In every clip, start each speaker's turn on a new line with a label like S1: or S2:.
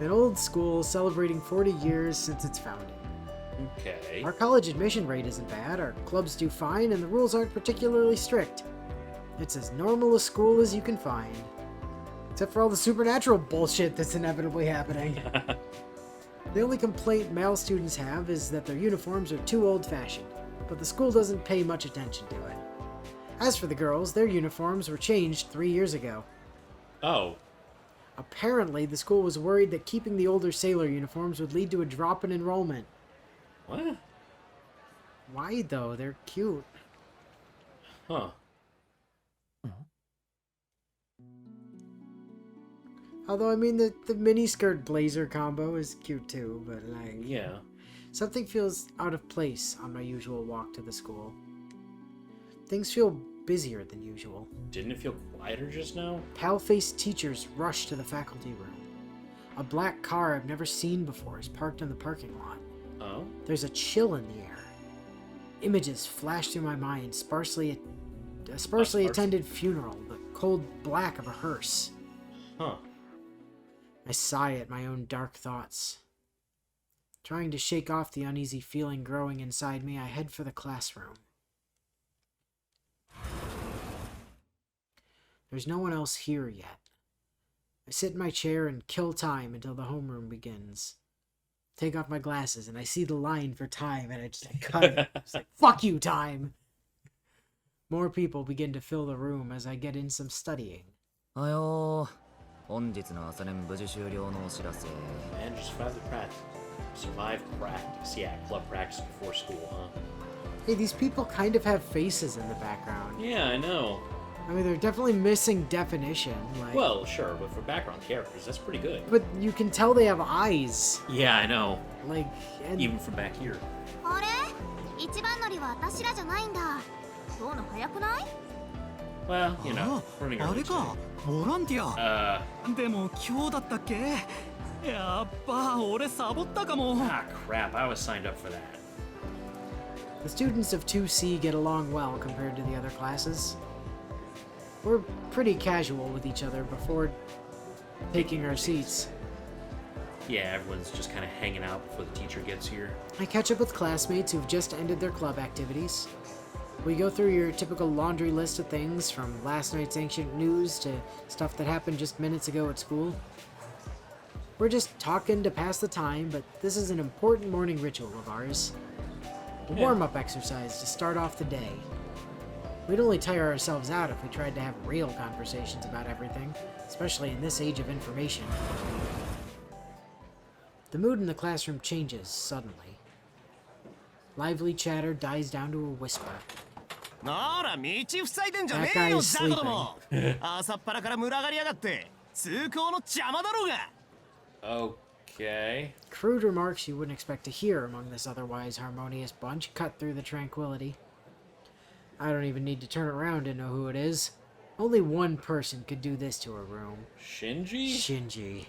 S1: An old school celebrating 40 years since its founding.
S2: Okay.
S1: Our college admission rate isn't bad, our clubs do fine, and the rules aren't particularly strict. It's as normal a school as you can find. Except for all the supernatural bullshit that's inevitably happening. The only complaint male students have is that their uniforms are too old-fashioned, but the school doesn't pay much attention to it. As for the girls, their uniforms were changed 3 years ago.
S2: Oh.
S1: Apparently, the school was worried that keeping the older sailor uniforms would lead to a drop in enrollment.
S2: What?
S1: Why, though? They're cute.
S2: Huh.
S1: Although, I mean, the miniskirt blazer combo is cute too, but like...
S2: Yeah.
S1: Something feels out of place on my usual walk to the school. Things feel busier than usual.
S2: Didn't it feel quieter just now?
S1: Pale-faced teachers rush to the faculty room. A black car I've never seen before is parked in the parking lot.
S2: Oh?
S1: There's a chill in the air. Images flash through my mind, a sparsely attended funeral, the cold black of a hearse.
S2: Huh.
S1: I sigh at my own dark thoughts. Trying to shake off the uneasy feeling growing inside me, I head for the classroom. There's no one else here yet. I sit in my chair and kill time until the homeroom begins. Take off my glasses and I see the line for time and I just cut it. It's like, fuck you, time! More people begin to fill the room as I get in some studying.
S2: Man, just survived practice. Yeah, club practice before school, huh?
S1: Hey, these people kind of have faces in the background.
S2: Yeah, I know.
S1: I mean, they're definitely missing definition. Like,
S2: well, sure, but for background characters, that's pretty good.
S1: But you can tell they have eyes.
S2: Yeah, I know.
S1: Like, and...
S2: even from back here. Well, you know, running early today. Ah, crap, I was signed up for that.
S1: The students of 2C get along well compared to the other classes. We're pretty casual with each other before taking our seats.
S2: Yeah, everyone's just kind of hanging out before the teacher gets here.
S1: I catch up with classmates who've just ended their club activities. We go through your typical laundry list of things, from last night's ancient news to stuff that happened just minutes ago at school. We're just talking to pass the time, but this is an important morning ritual of ours. A warm-up exercise to start off the day. We'd only tire ourselves out if we tried to have real conversations about everything, especially in this age of information. The mood in the classroom changes suddenly. Lively chatter dies down to a whisper. That guy is sleeping.
S2: Okay.
S1: Crude remarks you wouldn't expect to hear among this otherwise harmonious bunch cut through the tranquility. I don't even need to turn around to know who it is. Only one person could do this to a room.
S2: Shinji?
S1: Shinji.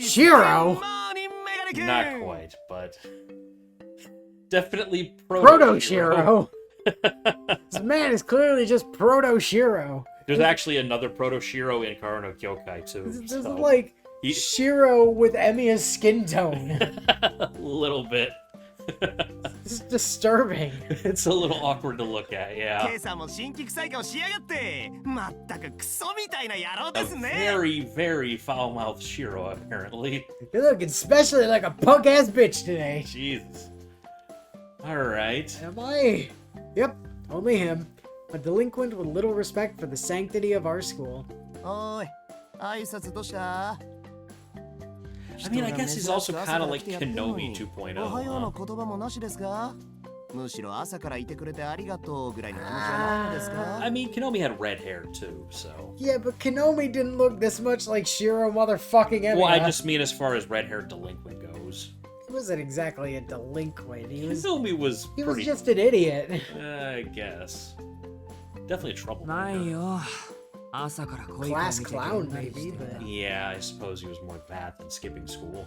S3: Shirou!
S2: Not quite, but... definitely
S1: Proto-Shirou! This man is clearly just Proto-Shirou.
S2: There's actually another Proto-Shirou in Karo Kyokai, too.
S1: This is like Shirou with Emiya's skin tone.
S2: A little bit.
S1: This is disturbing.
S2: It's a little awkward to look at, yeah. A very, very foul-mouthed Shirou, apparently.
S1: You're looking especially like a punk-ass bitch today.
S2: Jesus. Alright.
S1: Am I? Yep, only him. A delinquent with little respect for the sanctity of our school.
S2: I mean, I guess he's also kind of like Kenomi 2.0. I mean, Kenomi had red hair too, so...
S1: Yeah, but Kenomi didn't look this much like Shirou motherfucking Emiya.
S2: Well, I just mean as far as red-haired delinquent goes.
S1: He wasn't exactly a delinquent.
S2: Kenomi was
S1: He
S2: pretty...
S1: was just an idiot.
S2: I guess. Definitely a troublemaker.
S1: Class clown, maybe, but...
S2: Yeah, I suppose he was more that than skipping school.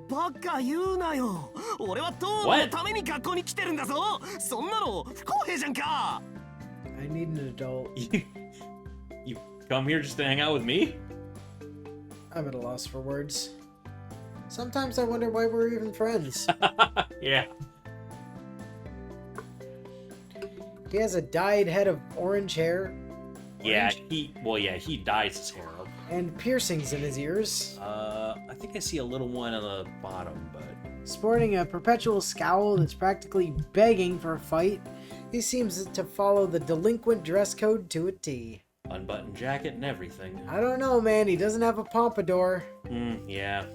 S4: バカ言うなよ。俺はトーンのために学校に来てるんだぞ。そんなの不公平じゃんか。
S1: I need an adult.
S2: You come here just to hang out with me?
S1: I'm at a loss for words. Sometimes I wonder why we're even friends.
S2: Yeah.
S1: He has a dyed head of orange hair.
S2: Yeah, he dyes his hair up.
S1: And piercings in his ears.
S2: I think I see a little one on the bottom, but...
S1: Sporting a perpetual scowl that's practically begging for a fight, he seems to follow the delinquent dress code to a T.
S2: Unbuttoned jacket and everything.
S1: I don't know, man. He doesn't have a pompadour.
S2: Yeah.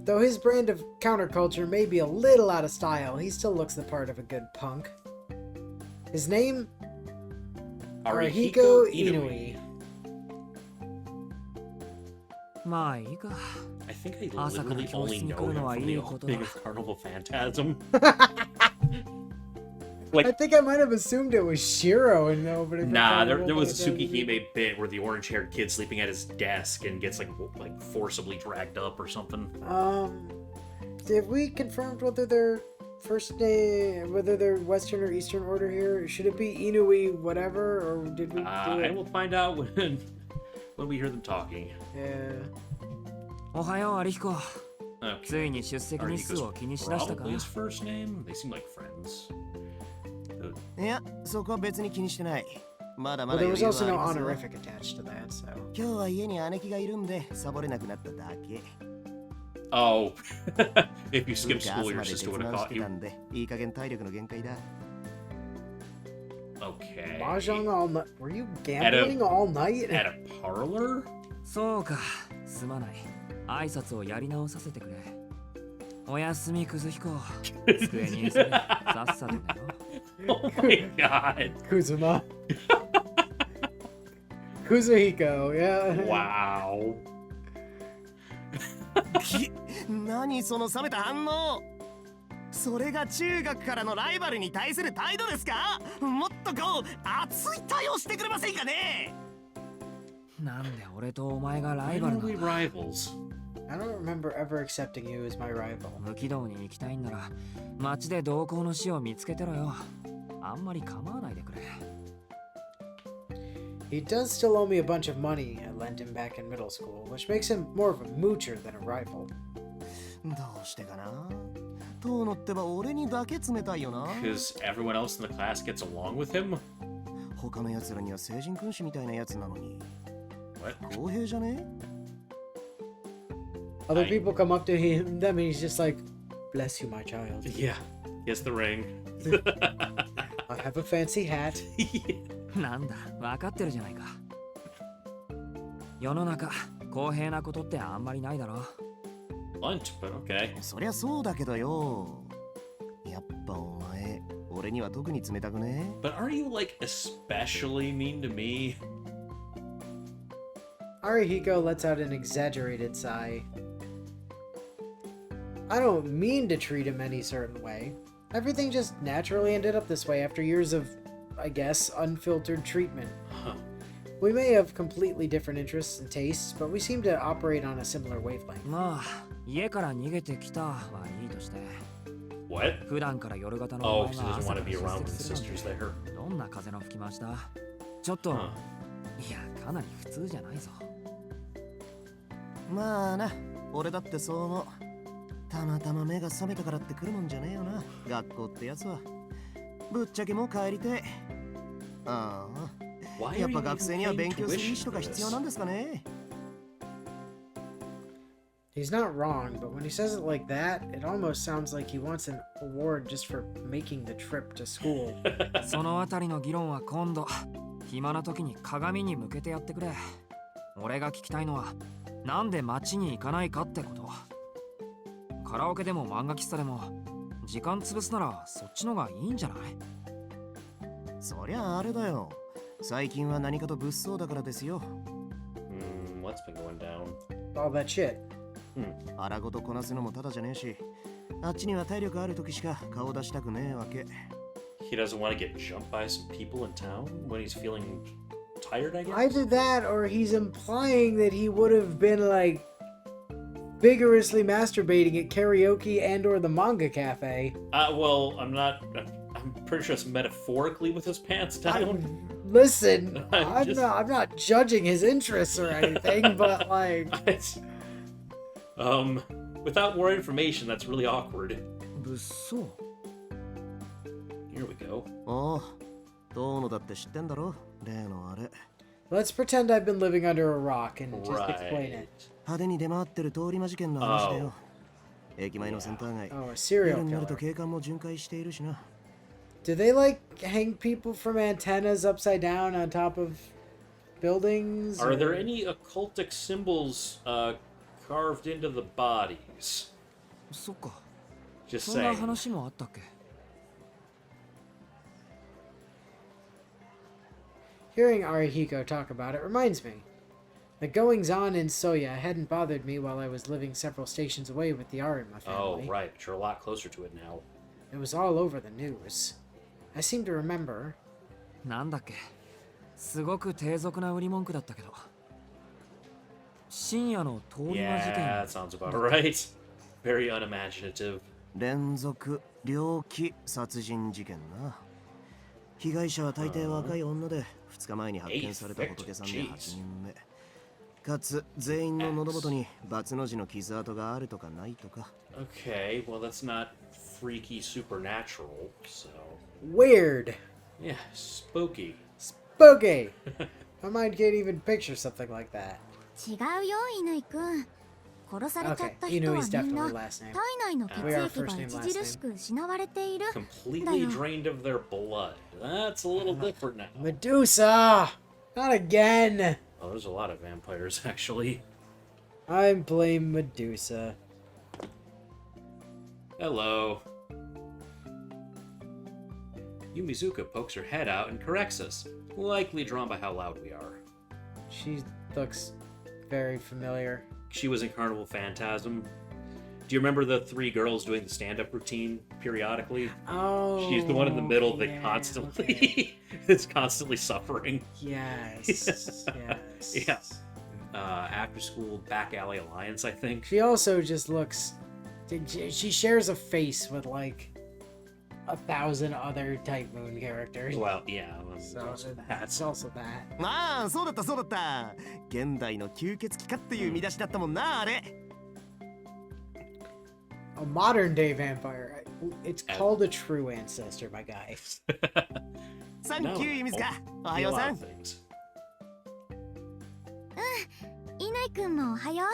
S1: Though his brand of counterculture may be a little out of style, he still looks the part of a good punk. His name? Arihiko Inui.
S3: まあいいか。
S2: I think I literally only know him from the Big of Carnival Phantasm.
S1: I think I might have assumed it was Shirou in the opening.
S2: Nah, there was a Tsukihime bit where the orange-haired kid sleeping at his desk and gets like forcibly dragged up or something.
S1: Have we confirmed whether they're first name, whether they're Western or Eastern order here? Should it be Inui whatever, or did we do it?
S2: I will find out when we hear them talking.
S1: Yeah.
S3: おはよう、アリヒコ。
S2: Okay.
S3: ついに出席日数を気にしだしたか。
S2: Probably his first name? They seem like friends.
S4: いや、そこは別に気にしてない。まだま
S1: Well,
S4: だ
S1: there
S4: 余
S1: was
S4: 裕
S1: also
S4: はあ
S1: no
S4: りますよ。
S1: honorific attached to that, so.
S4: 今日は家に姉貴がいるんでサボれなくなっただけ。
S2: Oh, if you skip
S4: 朝
S2: school,
S4: ま
S2: your
S4: で
S2: sister
S4: 鉄
S2: would have
S4: 腕し
S2: caught
S4: て
S2: you.
S4: たんで、いい加減体力の限界だ。
S2: Okay.
S1: Mahjong all night? Were you gambling all night?
S2: At a parlor?
S3: そうか、すまない。挨拶をやり直させてくれ。おやすみ、クズヒコ。机に座れ。さっさと寝ろ。
S2: Oh my god.
S1: Kuzuma. Kuzuhiko, yeah.
S2: Wow.
S4: 何その冷めた反応。それが中学からのライバルに対する態度ですか。もっとこう熱い対応してくれませんかね。
S3: なんで俺とお前がライバルな
S2: Randomly
S3: の。
S2: rivals.
S1: I don't remember ever accepting you as my rival.
S3: 無軌道に行きたいんなら街で同行の死を見つけてろよ。あんまり構わないでくれ。
S1: He does still owe me a bunch of money I lent him back in middle school, which makes him more of a moocher than a rival.
S4: どうしてかな。遠野ってば俺にだけ冷たいよな。
S2: Because everyone else in the class gets along with him?
S4: 他の奴らには成人君子みたいなやつなのに。
S2: What?
S4: 公平じゃね。
S1: Other people come up to him, them, and he's just like, "Bless you, my child.
S2: Yeah. Yes, the ring.
S1: I have a fancy hat."
S3: なんだ、分かってるじゃないか。世の中、公平なことってあんまりないだろ。
S2: Blunt, but okay.
S4: そりゃそうだけどよ。やっぱお前、俺には特に冷たくね。
S2: But are you like especially mean to me?
S1: Arihiko lets out an exaggerated sigh. I don't mean to treat him any certain way. Everything just naturally ended up this way after years of, I guess, unfiltered treatment.
S2: Huh.
S1: We may have completely different interests and tastes, but we seem to operate on a similar wavelength.
S3: まあ、家から逃げてきたはいいとして。
S2: What?
S3: 普段から夜型の
S2: Oh,
S3: お前
S2: because
S3: が
S2: he doesn't
S3: 朝
S2: want
S3: か
S2: to
S3: ら
S2: be
S3: 出
S2: around with
S3: 席
S2: his
S3: するなん
S2: sisters
S3: て
S2: there.
S3: どんな風の吹き回しだ。ちょっと、
S2: Huh.
S3: いや、かなり普通じゃないぞ。
S4: まあな、俺だってそう思う。たまたま目が覚めたからって来るもんじゃねえよな、学校ってやつは。ぶっちゃけもう帰りてえ。ああ、
S2: Why
S4: や
S2: are
S4: っ
S2: you
S4: ぱ学生
S2: even
S4: には
S2: paying
S4: 勉強する意
S2: tuition
S4: 志と
S2: for
S4: か必要なん
S2: this?
S4: ですかね。
S1: He's not wrong, but when he says it like that, it almost sounds like he wants an award just for making the trip to school.
S3: そのあたりの議論は今度、暇な時に鏡に向けてやってくれ。俺が聞きたいのは、なんで街に行かないかってこと。カラオケでも漫画喫茶でも、時間潰すならそっちのがいいんじゃない？
S4: そりゃあれだよ。最近は何かと物騒だからですよ。
S2: What's been going down?
S1: All that shit.
S4: 荒ごとこなすのもただじゃねえし、あっちには体力ある時しか顔出したくねえわけ。
S2: He doesn't want to get jumped by some people in town when he's feeling tired, I guess?
S1: Either that or he's implying that he would have been like, vigorously masturbating at karaoke and or the manga cafe.
S2: Well, I'm pretty sure it's metaphorically with his pants down.
S1: Listen,
S2: I'm
S1: I'm not judging his interests or anything, but like,
S2: without more information, that's really awkward.
S3: 物騒
S2: Here we go.
S4: おう、どうのだって知ってんだろ、例のあれ。
S1: let's pretend I've been living under a rock and just
S2: Right.
S1: explain it.
S4: 派手に出回ってる通り魔事件の話だよ。駅前のセンター街。
S1: Oh, a
S4: 夜
S1: serial
S4: になると
S1: killer.
S4: 警官も巡回しているしな。
S1: Do they like hang people from antennas upside down on top of buildings?
S2: Are
S1: or-
S2: there any occultic symbols carved into the bodies?
S3: そっか
S2: Just
S3: そんな
S2: saying.
S3: 話もあったっけ
S1: Hearing Arihiko talk about it reminds me. The goings-on in Soya hadn't bothered me while I was living several stations away with the Arima
S2: Oh,
S1: family.
S2: right. But you're a lot closer to it now.
S1: It was all over the news. I seem to remember.
S3: なんだっけすごく低俗な売り文句だったけど深夜の通り魔事
S2: Yeah, that
S3: 件
S2: sounds about right. Very unimaginative.
S4: 連続猟奇殺人事件な。被害者は大抵若い女で2日前に発見された仏さんで8人目。かつ全員の喉元にバツの字の傷跡があるとかないとか。
S2: Okay, well, that's not freaky supernatural, so...
S1: Weird.
S2: Yeah, spooky.
S1: Spooky. My mind can't even picture something like that.
S5: 違うよ、乾くん。殺されちゃっ
S1: Okay,
S5: た
S1: you
S5: 人
S1: know
S5: は
S1: he's
S5: みんな
S1: definitely
S5: 体
S1: last name.
S5: 内の血
S1: We are
S5: 液が
S1: first name, last
S5: 著しく失われている。
S2: Completely drained of their blood. That's a little different now.
S1: Medusa! Not again!
S2: Oh, there's a lot of vampires, actually.
S1: I blame Medusa.
S2: Hello. Yumizuka pokes her head out and corrects us, likely drawn by how loud we are.
S1: She looks very familiar.
S2: She was in Carnival Phantasm. Do you remember the three girls doing the stand-up routine periodically?
S1: Oh.
S2: She's the one in the middle that
S1: yeah,
S2: constantly
S1: okay.
S2: is constantly suffering.
S1: Yes. Yes.
S2: Yeah. After school back alley alliance, I think.
S1: She also just looks. She shares a face with like 1,000 other Type Moon characters.
S2: Well, yeah.
S1: So
S2: also
S1: that's also that.
S4: まあそうだったそうだった。現代の吸血鬼かっていう見出しだったもんなあれ。
S1: A modern day vampire. It's called a true ancestor, my guy.
S4: サンキューユミズカ。おは
S2: a
S4: よう
S2: lot
S4: さ
S2: of
S4: ん。
S2: things.
S5: 乾くんもおはよう。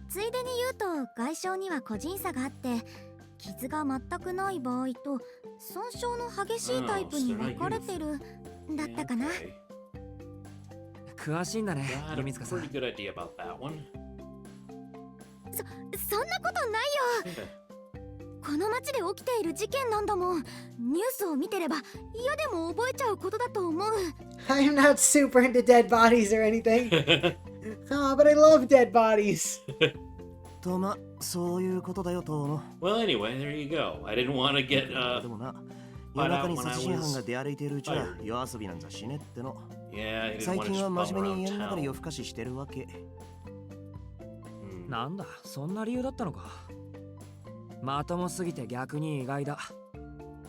S5: ついでに言うと外傷には個人差があって傷が全くない場合と損傷の激しいタイプに分かれてるだったかな。
S2: Okay.
S3: 詳しいんだね
S2: Got
S3: 湯
S2: a
S3: 水香さん
S2: pretty good idea about that one.
S5: そんなことないよ。この街で起きている事件なんだもん。ニュースを見てれば嫌でも覚えちゃうことだと思う。
S1: I'm not super into dead bodies or anything. Oh, but I love dead bodies.
S4: とま、そういうことだよとの。
S2: Well, anyway, there you go. I didn't want to get
S4: でもな、夜中に殺人犯が出歩いているうちは夜遊びなんざしねっての。
S2: yeah, I didn't
S4: 最
S2: want to
S4: 近
S2: just
S4: は
S2: bum
S4: 真面目に
S2: around
S4: 家の中で
S2: town.
S4: 夜更かししてるわけ。
S3: なんだそんな理由だったのかまともすぎて逆に意外だ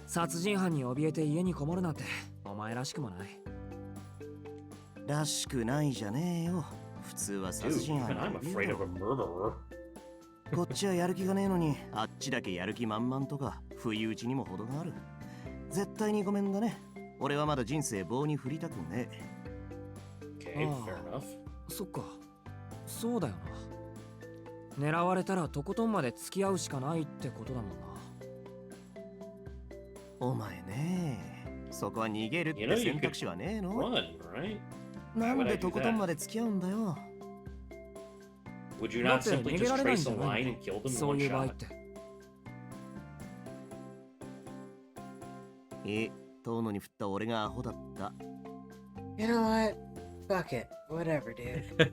S3: 殺人犯に怯えて家にこもるなんてお前らしくもない
S4: らしくないじゃねえよ。普通は殺
S2: Dude,
S4: 人犯
S2: even I'm
S4: に
S2: afraid of a murderer.
S4: こっちはやる気がねえのにあっちだけやる気満々とか不意打ちにも程がある。絶対にごめんだね。俺はまだ人生棒に振りたくねえ。
S2: Okay,
S3: Oh.
S2: fair enough.
S3: そっかそうだよな狙われたらとことんまで付き合うしかないってことだもんな
S4: お前ねえ、そこは逃げるっ
S2: You
S4: て
S2: know, you
S4: 選択肢はねえの
S2: Run, right?
S4: なんでとことんまで付き合うんだよ。
S2: Would you
S3: だ
S2: not
S3: って
S2: simply
S3: 逃げ
S2: just
S3: られないん
S2: trace
S3: じ
S2: a
S3: ゃない
S2: line
S3: の
S2: and kill them in
S3: そう
S2: one
S3: いう場合っ
S2: shot?
S3: て
S4: 遠野に振った俺がアホだった。
S1: You know what? Fuck it. Whatever, dude.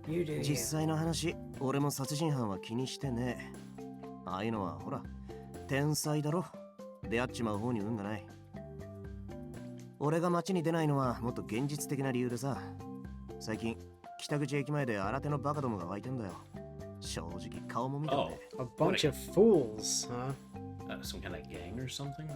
S1: You do
S4: 実
S1: you.
S4: 際の話、俺も殺人犯は気にしてねえ。ああいうのはほら、天才だろ。出会っちまう方に運がない。俺が街に出ないのはもっと現実的な理由でさ。最近、北口駅前で新手のバカどもが湧いてんだよ。正直顔も見たん
S2: Oh,
S4: で。
S1: A bunch of fools, huh?
S2: some kind of gang or something?